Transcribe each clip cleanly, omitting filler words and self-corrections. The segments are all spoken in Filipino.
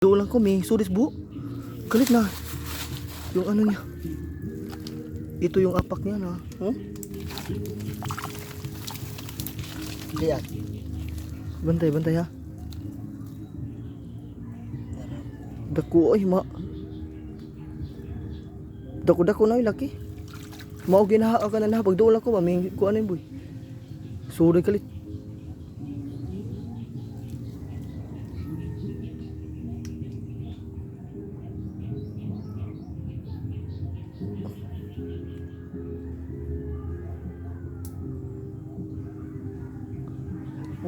Doon lang ko, may sudis bu. Galit na. Yung ano niya. Ito yung apak niya na. Lihat. Bantay, bantay ha. Dako ay ma. Dako na yung laki. Mao ginaha ka na na. Pag doon lang ko, may kuha na yung boy. Sorry kalit.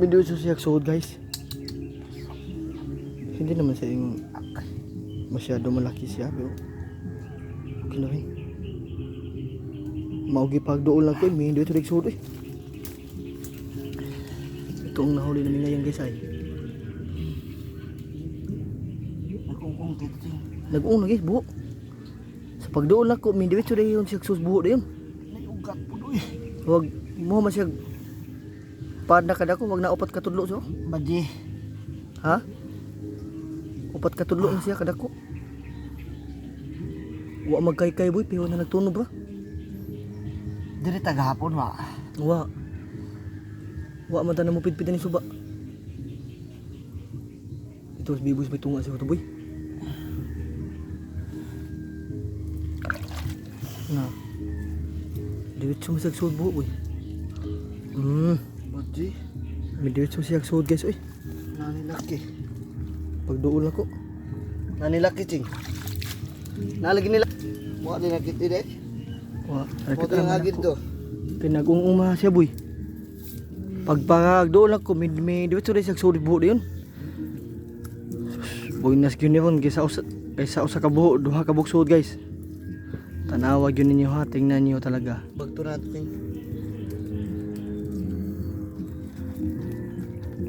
Video siya suod guys. Hindi naman siya yung masyado malaki siya pero okay na rin. Maugi pag doon lang ko may hindi ito nagsuod eh. Ito ang nahuli namin ngayon guys ay. Nagkungkung dito. Nag-uong lagi buho. Sa pagdoon lang ko may hindi ito yung siya sus buho na yun. Nayugat po doy. Huwag mo man siya pad na kada ko wag na upat ka tudlo so. Badi. Ha? Upat ka tudlo na siya kada ko. Wa magkay-kay boy pero na nagtunog ba? Diri tagahapon wa. Wa. Wa man ta na mo pidpidan ni suba. Ito si bibus may tunga siya to boy. Na. Diwit sumisag sud buo boy. Badi. May diwit sumisag sud guys oy. Nanilaki. Pagduol ako. Nanilaki ting. Nalagi nila. Wa din nakiti deh. Wa. Mo tang agid to. Pinag-unguma siya boy. Pagpagdool ako may diwit sumisag sud buo diyon. Boy nas gyud ni kaysa usa ka buho duha ka buksod guys. Tanawag yun ninyo ha, tingnan niyo talaga. Bagto natin.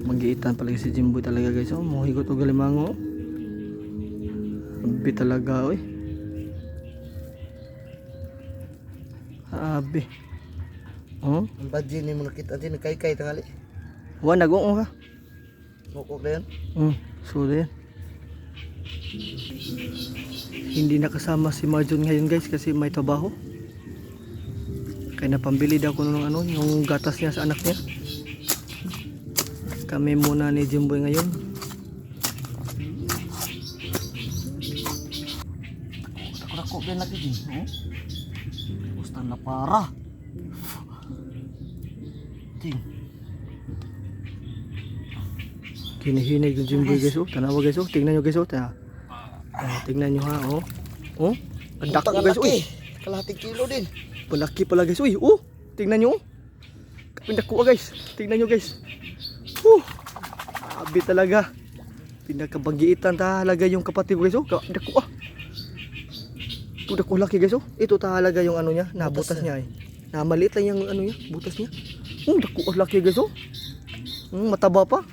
Magiitan pala si Jimboy talaga guys. Oh, muhigot og galimango. Abi talaga oy. Abi. Oh, Ang badi ni mo nakita din kay tangali. wa nag-uong ka. Mukok na yan. So din. Hindi nakasama si Marjon ngayon guys kasi may trabaho. Kaya napambili daw ko ng ano, yung gatas niya sa anak niya. Kami muna ni Jimboy ngayon. Dako ben lagi din. Gusto na para. Ting. Kinihinay yung Jimboy guys oh. Tanawa guys oh. Tingnan nyo guys oh. Tingnan nyo ha oh. Oh. Ang dako guys oh. Kalahating kilo din. Palaki pala guys. Uy, oh. Tingnan nyo. Kapindako guys. Tingnan nyo guys. Abi talaga. Pinakabanggiitan talaga yung kapatid ko guys. Oh, dako ah. Ito dako laki guys. Oh, ito talaga yung ano niya, nabutas niya eh. Na maliit lang yung ano niya, butas niya. Dako laki guys. Oh. Mataba pa.